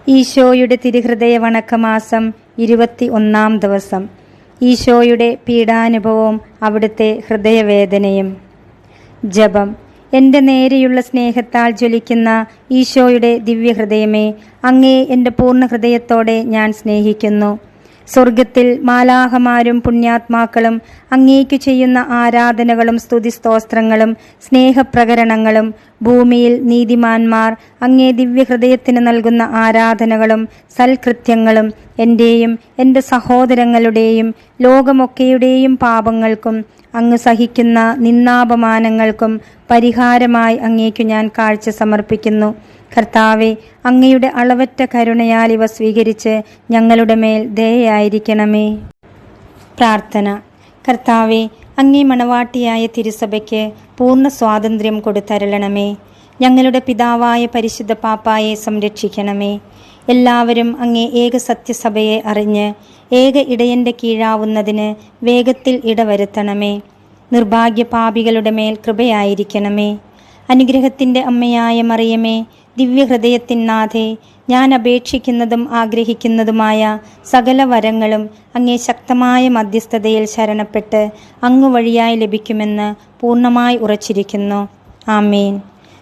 ഈശോയുടെ തിരുഹൃദയ വണക്കമാസം 21-ാം ദിവസം. ഈശോയുടെ പീഡാനുഭവവും അവിടുത്തെ ഹൃദയവേദനയും. ജപം. എൻ്റെ നേരെയുള്ള സ്നേഹത്താൽ ജ്വലിക്കുന്ന ഈശോയുടെ ദിവ്യഹൃദയമേ, അങ്ങേ എൻ്റെ പൂർണ്ണ ഹൃദയത്തോടെ ഞാൻ സ്നേഹിക്കുന്നു. സ്വർഗത്തിൽ മാലാഹമാരും പുണ്യാത്മാക്കളും അങ്ങേക്കു ചെയ്യുന്ന ആരാധനകളും സ്തുതിസ്തോത്രങ്ങളും സ്നേഹപ്രകരണങ്ങളും, ഭൂമിയിൽ നീതിമാന്മാർ അങ്ങേ ദിവ്യഹൃദയത്തിന് നൽകുന്ന ആരാധനകളും സൽകൃത്യങ്ങളും എൻ്റെയും എൻ്റെ സഹോദരങ്ങളുടെയും ലോകമൊക്കെയുടെയും പാപങ്ങൾക്കും അങ്ങ് സഹിക്കുന്ന നിന്ദാപമാനങ്ങൾക്കും പരിഹാരമായി അങ്ങേക്കു ഞാൻ കാഴ്ച സമർപ്പിക്കുന്നു. കർത്താവെ, അങ്ങയുടെ അളവറ്റ കരുണയാൽ ഇവ സ്വീകരിച്ച് ഞങ്ങളുടെ മേൽ ദയയായിരിക്കണമേ. പ്രാർത്ഥന. കർത്താവെ, അങ്ങേ മണവാട്ടിയായ തിരുസഭയ്ക്ക് പൂർണ്ണ സ്വാതന്ത്ര്യം കൊടുത്തരുളണമേ. ഞങ്ങളുടെ പിതാവായ പരിശുദ്ധ പാപ്പായെ സംരക്ഷിക്കണമേ. എല്ലാവരും അങ്ങേ ഏക സത്യസഭയെ അറിഞ്ഞ് ഏക ഇടയൻ്റെ കീഴാവുന്നതിന് വേഗത്തിൽ ഇടവരുത്തണമേ. നിർഭാഗ്യ പാപികളുടെ മേൽ കൃപയായിരിക്കണമേ. അനുഗ്രഹത്തിൻ്റെ അമ്മയായ മറിയമേ, ദിവ്യഹൃദയത്തിനാഥേ, ഞാൻ അപേക്ഷിക്കുന്നതും ആഗ്രഹിക്കുന്നതുമായ സകല വരങ്ങളും അങ്ങേ ശക്തമായ മധ്യസ്ഥതയിൽ ശരണപ്പെട്ട് അങ്ങ് വഴിയായി ലഭിക്കുമെന്ന് പൂർണ്ണമായി ഉറച്ചിരിക്കുന്നു. ആമേൻ.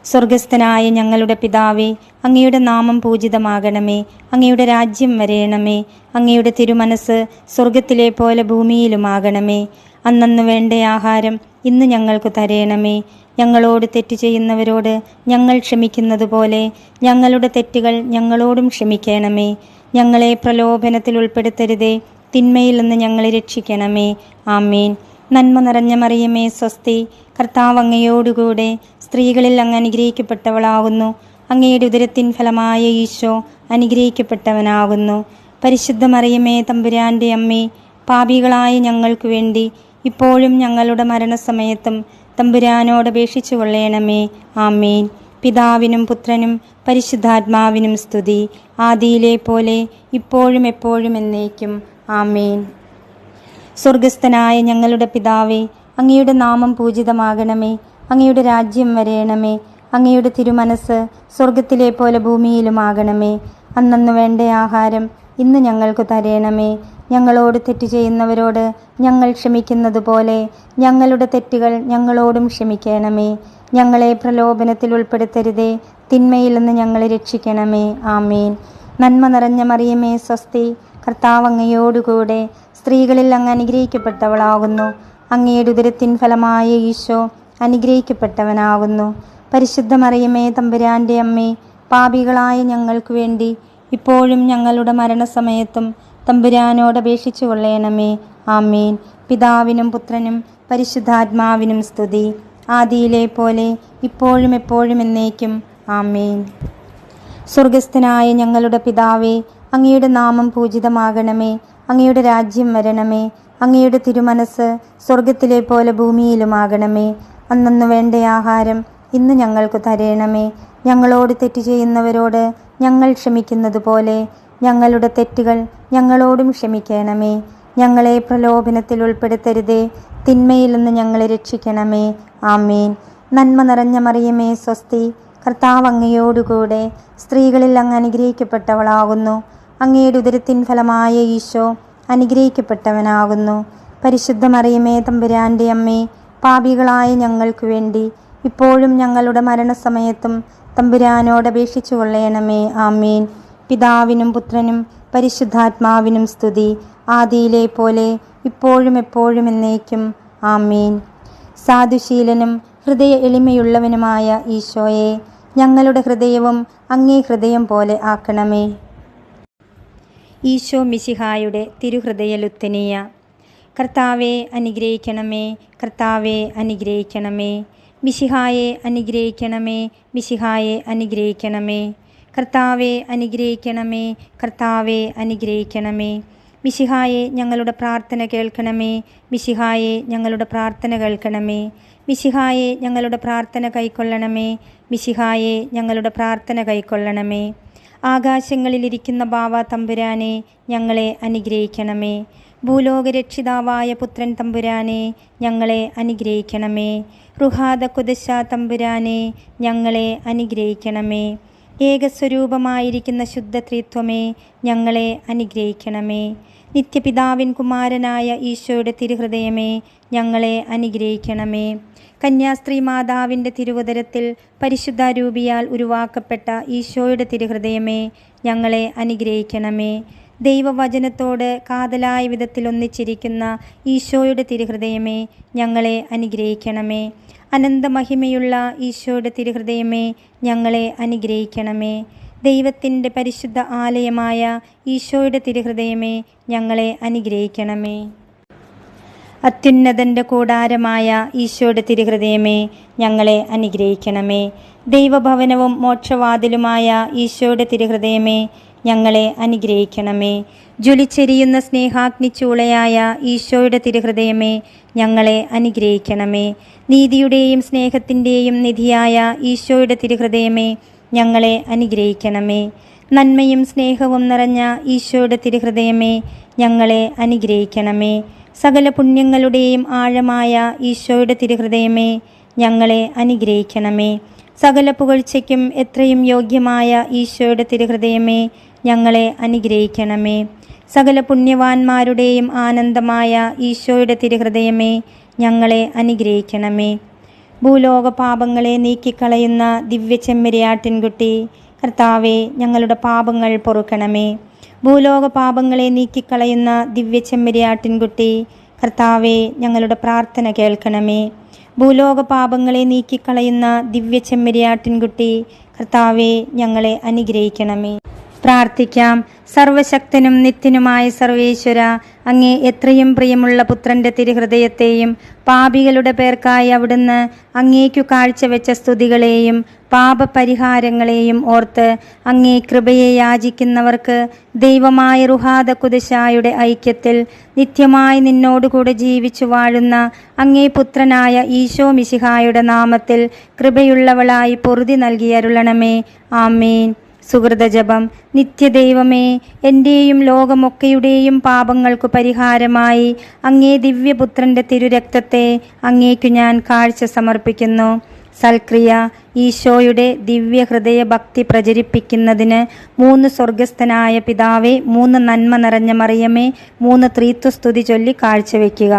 സ്വർഗസ്ഥനായ ഞങ്ങളുടെ പിതാവേ, അങ്ങയുടെ നാമം പൂജിതമാകണമേ. അങ്ങയുടെ രാജ്യം വരേണമേ. അങ്ങയുടെ തിരുമനസ് സ്വർഗത്തിലെ പോലെ ഭൂമിയിലുമാകണമേ. അന്നന്ന് വേണ്ട ആഹാരം ഇന്ന് ഞങ്ങൾക്ക് തരേണമേ. ഞങ്ങളോട് തെറ്റ് ചെയ്യുന്നവരോട് ഞങ്ങൾ ക്ഷമിക്കുന്നത് പോലെ ഞങ്ങളുടെ തെറ്റുകൾ ഞങ്ങളോടും ക്ഷമിക്കണമേ. ഞങ്ങളെ പ്രലോഭനത്തിൽ ഉൾപ്പെടുത്തരുതേ, തിന്മയിൽ നിന്ന് ഞങ്ങളെ രക്ഷിക്കണമേ. ആമേൻ. നന്മ നിറഞ്ഞ മറിയമേ, സ്വസ്തി. കർത്താവ് അങ്ങയോടുകൂടെ സ്ത്രീകളിൽ അങ്ങ് അനുഗ്രഹിക്കപ്പെട്ടവളാകുന്നു. അങ്ങയുടെ ഉദരത്തിൻ ഫലമായ ഈശോ അനുഗ്രഹിക്കപ്പെട്ടവനാകുന്നു. പരിശുദ്ധ മറിയമേ, തമ്പുരാൻ്റെ അമ്മേ, പാപികളായ ഞങ്ങൾക്ക് വേണ്ടി ഇപ്പോഴും ഞങ്ങളുടെ മരണസമയത്തും തമ്പുരാനോട് അപേക്ഷിച്ചു കൊള്ളണമേ. ആമേൻ. പിതാവിനും പുത്രനും പരിശുദ്ധാത്മാവിനും സ്തുതി, ആദിയിലെ പോലെ ഇപ്പോഴും എപ്പോഴും എന്നേക്കും. ആമേൻ. സ്വർഗസ്ഥനായ ഞങ്ങളുടെ പിതാവേ, അങ്ങയുടെ നാമം പൂജിതമാകണമേ. അങ്ങയുടെ രാജ്യം വരേണമേ. അങ്ങയുടെ തിരുമനസ് സ്വർഗത്തിലെ പോലെ ഭൂമിയിലുമാകണമേ. അന്നന്ന് വേണ്ട ആഹാരം ഇന്ന് ഞങ്ങൾക്ക് തരേണമേ. ഞങ്ങളോട് തെറ്റ് ചെയ്യുന്നവരോട് ഞങ്ങൾ ക്ഷമിക്കുന്നത് പോലെ ഞങ്ങളുടെ തെറ്റുകൾ ഞങ്ങളോടും ക്ഷമിക്കണമേ. ഞങ്ങളെ പ്രലോഭനത്തിൽ ഉൾപ്പെടുത്തരുതേ, തിന്മയിൽ നിന്ന് ഞങ്ങളെ രക്ഷിക്കണമേ. ആമേൻ. നന്മ നിറഞ്ഞ മറിയമേ, സ്വസ്തി. കർത്താവ് അങ്ങയോടുകൂടെ സ്ത്രീകളിൽ അങ്ങ് അനുഗ്രഹിക്കപ്പെട്ടവളാകുന്നു. അങ്ങയുടെ ഉദരത്തിൻ ഫലമായ ഈശോ അനുഗ്രഹിക്കപ്പെട്ടവനാകുന്നു. പരിശുദ്ധ മറിയമേ, തമ്പുരാൻ്റെ അമ്മേ, പാപികളായ ഞങ്ങൾക്ക് വേണ്ടി ഇപ്പോഴും ഞങ്ങളുടെ മരണസമയത്തും തമ്പുരാനോട് അപേക്ഷിച്ചു കൊള്ളണമേ. ആമേൻ. പിതാവിനും പുത്രനും പരിശുദ്ധാത്മാവിനും സ്തുതി, ആദിയിലെ പോലെ ഇപ്പോഴും എപ്പോഴും എന്നേക്കും. ആമേൻ. സ്വർഗസ്ഥനായ ഞങ്ങളുടെ പിതാവേ, അങ്ങയുടെ നാമം പൂജിതമാകണമേ. അങ്ങയുടെ രാജ്യം വരണമേ. അങ്ങയുടെ തിരുമനസ് സ്വർഗത്തിലെ പോലെ ഭൂമിയിലുമാകണമേ. അന്നന്ന് വേണ്ട ആഹാരം ഇന്ന് ഞങ്ങൾക്ക് തരേണമേ. ഞങ്ങളോട് തെറ്റ് ചെയ്യുന്നവരോട് ഞങ്ങൾ ക്ഷമിക്കുന്നത് പോലെ ഞങ്ങളുടെ തെറ്റുകൾ ഞങ്ങളോടും ക്ഷമിക്കണമേ. ഞങ്ങളെ പ്രലോഭനത്തിൽ ഉൾപ്പെടുത്തരുതേ, തിന്മയിൽ നിന്ന് ഞങ്ങളെ രക്ഷിക്കണമേ. ആമേൻ. നന്മ നിറഞ്ഞ മറിയമേ, സ്വസ്തി. കർത്താവ് അങ്ങയോടുകൂടെ സ്ത്രീകളിൽ അങ്ങ് അനുഗ്രഹിക്കപ്പെട്ടവളാകുന്നു. അങ്ങയുടെ ഉദരത്തിൻ ഫലമായ ഈശോ അനുഗ്രഹിക്കപ്പെട്ടവനാകുന്നു. പരിശുദ്ധ മറിയമേ, തമ്പുരാൻ്റെ അമ്മേ, പാപികളായ ഞങ്ങൾക്ക് വേണ്ടി ഇപ്പോഴും ഞങ്ങളുടെ മരണസമയത്തും തമ്പുരാനോട് അപേക്ഷിച്ചു കൊള്ളണമേ. ആമേൻ. പിതാവിനും പുത്രനും പരിശുദ്ധാത്മാവിനും സ്തുതി, ആദിയിലെ പോലെ ഇപ്പോഴും എപ്പോഴും എന്നേക്കും. ആമേൻ. സാധുശീലനും ഹൃദയ എളിമയുള്ളവനുമായ ഈശോയെ, ഞങ്ങളുടെ ഹൃദയവും അങ്ങേ ഹൃദയം പോലെ ആക്കണമേ. ഈശോ മിശിഹായുടെ തിരുഹൃദയ ലുത്തനിയ. കർത്താവെ അനുഗ്രഹിക്കണമേ. കർത്താവെ അനുഗ്രഹിക്കണമേ. മിശിഹായെ അനുഗ്രഹിക്കണമേ. മിശിഹായെ അനുഗ്രഹിക്കണമേ. കർത്താവെ അനുഗ്രഹിക്കണമേ. കർത്താവെ അനുഗ്രഹിക്കണമേ. മിശിഹായെ ഞങ്ങളുടെ പ്രാർത്ഥന കേൾക്കണമേ. മിശിഹായെ ഞങ്ങളുടെ പ്രാർത്ഥന കേൾക്കണമേ. മിശിഹായെ ഞങ്ങളുടെ പ്രാർത്ഥന കൈക്കൊള്ളണമേ. മിശിഹായെ ഞങ്ങളുടെ പ്രാർത്ഥന കൈക്കൊള്ളണമേ. ആകാശങ്ങളിലിരിക്കുന്ന ബാവ തമ്പുരാനെ, ഞങ്ങളെ അനുഗ്രഹിക്കണമേ. ഭൂലോകരക്ഷിതാവായ പുത്രൻ തമ്പുരാനെ, ഞങ്ങളെ അനുഗ്രഹിക്കണമേ. റുഹാദ കുദശ തമ്പുരാനെ, ഞങ്ങളെ അനുഗ്രഹിക്കണമേ. ഏകസ്വരൂപമായിരിക്കുന്ന ശുദ്ധ ത്രിത്വമേ, ഞങ്ങളെ അനുഗ്രഹിക്കണമേ. നിത്യപിതാവിൻ കുമാരനായ ഈശോയുടെ തിരുഹൃദയമേ, ഞങ്ങളെ അനുഗ്രഹിക്കണമേ. കന്യാസ്ത്രീ മാതാവിൻ്റെ തിരുവുദരത്തിൽ പരിശുദ്ധാരൂപിയാൽ ഉരുവാക്കപ്പെട്ട ഈശോയുടെ തിരുഹൃദയമേ, ഞങ്ങളെ അനുഗ്രഹിക്കണമേ. ദൈവവചനത്തോട് കാതലായ വിധത്തിൽ ഒന്നിച്ചിരിക്കുന്ന ഈശോയുടെ തിരുഹൃദയമേ, ഞങ്ങളെ അനുഗ്രഹിക്കണമേ. അനന്തമഹിമയുള്ള ഈശോയുടെ തിരുഹൃദയമേ, ഞങ്ങളെ അനുഗ്രഹിക്കണമേ. ദൈവത്തിൻ്റെ പരിശുദ്ധ ആലയമായ ഈശോയുടെ തിരുഹൃദയമേ, ഞങ്ങളെ അനുഗ്രഹിക്കണമേ. അത്യുന്നതൻ്റെ കൂടാരമായ ഈശോയുടെ തിരുഹൃദയമേ, ഞങ്ങളെ അനുഗ്രഹിക്കണമേ. ദൈവഭവനവും മോക്ഷവാതിലുമായ ഈശോയുടെ തിരുഹൃദയമേ, ഞങ്ങളെ അനുഗ്രഹിക്കണമേ. ജ്വലിച്ചെരിയുന്ന സ്നേഹാഗ്നിച്ചൂളയായ ഈശോയുടെ തിരുഹൃദയമേ, ഞങ്ങളെ അനുഗ്രഹിക്കണമേ. നീതിയുടെയും സ്നേഹത്തിൻ്റെയും നിധിയായ ഈശോയുടെ തിരുഹൃദയമേ, ഞങ്ങളെ അനുഗ്രഹിക്കണമേ. നന്മയും സ്നേഹവും നിറഞ്ഞ ഈശോയുടെ തിരുഹൃദയമേ, ഞങ്ങളെ അനുഗ്രഹിക്കണമേ. സകല പുണ്യങ്ങളുടെയും ആഴമായ ഈശോയുടെ തിരുഹൃദയമേ, ഞങ്ങളെ അനുഗ്രഹിക്കണമേ. സകല പുകഴ്ചയ്ക്കും എത്രയും യോഗ്യമായ ഈശോയുടെ തിരുഹൃദയമേ, ഞങ്ങളെ അനുഗ്രഹിക്കണമേ. സകല പുണ്യവാന്മാരുടെയും ആനന്ദമായ ഈശോയുടെ തിരുഹൃദയമേ, ഞങ്ങളെ അനുഗ്രഹിക്കണമേ. ഭൂലോക പാപങ്ങളെ നീക്കിക്കളയുന്ന ദിവ്യ ചെമ്മരിയാട്ടിൻകുട്ടി, കർത്താവെ, ഞങ്ങളുടെ പാപങ്ങൾ പൊറുക്കണമേ. ഭൂലോക പാപങ്ങളെ നീക്കിക്കളയുന്ന ദിവ്യ ചെമ്മരിയാട്ടിൻകുട്ടി, കർത്താവെ, ഞങ്ങളുടെ പ്രാർത്ഥന കേൾക്കണമേ. ഭൂലോക പാപങ്ങളെ നീക്കിക്കളയുന്ന ദിവ്യ ചെമ്മരിയാട്ടിൻകുട്ടി, കർത്താവെ, ഞങ്ങളെ അനുഗ്രഹിക്കണമേ. പ്രാർത്ഥിക്കാം. സർവശക്തനും നിത്യനുമായ സർവേശ്വര, അങ്ങേ എത്രയും പ്രിയമുള്ള പുത്രൻ്റെ തിരുഹൃദയത്തെയും പാപികളുടെ പേർക്കായി അവിടുന്ന് അങ്ങേക്കു കാഴ്ചവെച്ച സ്തുതികളെയും പാപപരിഹാരങ്ങളെയും ഓർത്ത് അങ്ങേ കൃപയെ യാചിക്കുന്നവർക്ക് ദൈവമായ റുഹാദ കുദശായുടെ ഐക്യത്തിൽ നിത്യമായി നിന്നോടുകൂടെ ജീവിച്ചു വാഴുന്ന അങ്ങേ പുത്രനായ ഈശോ മിശിഹായുടെ നാമത്തിൽ കൃപയുള്ളവളായി പൊറുതി നൽകിയരുളണമേ. ആമേൻ. സുഹൃതജപം. നിത്യദൈവമേ, എൻ്റെയും ലോകമൊക്കെയുടെയും പാപങ്ങൾക്കു പരിഹാരമായി അങ്ങേ ദിവ്യപുത്രൻ്റെ തിരുരക്തത്തെ അങ്ങേക്കു ഞാൻ കാഴ്ച സമർപ്പിക്കുന്നു. സൽക്രിയ. ഈശോയുടെ ദിവ്യഹൃദയ ഭക്തി പ്രചരിപ്പിക്കുന്നതിന് 3 സ്വർഗസ്ഥനായ പിതാവേ, 3 നന്മ നിറഞ്ഞ മറിയമേ, 3 ത്രിത്വസ്തുതി ചൊല്ലി കാഴ്ചവെക്കുക.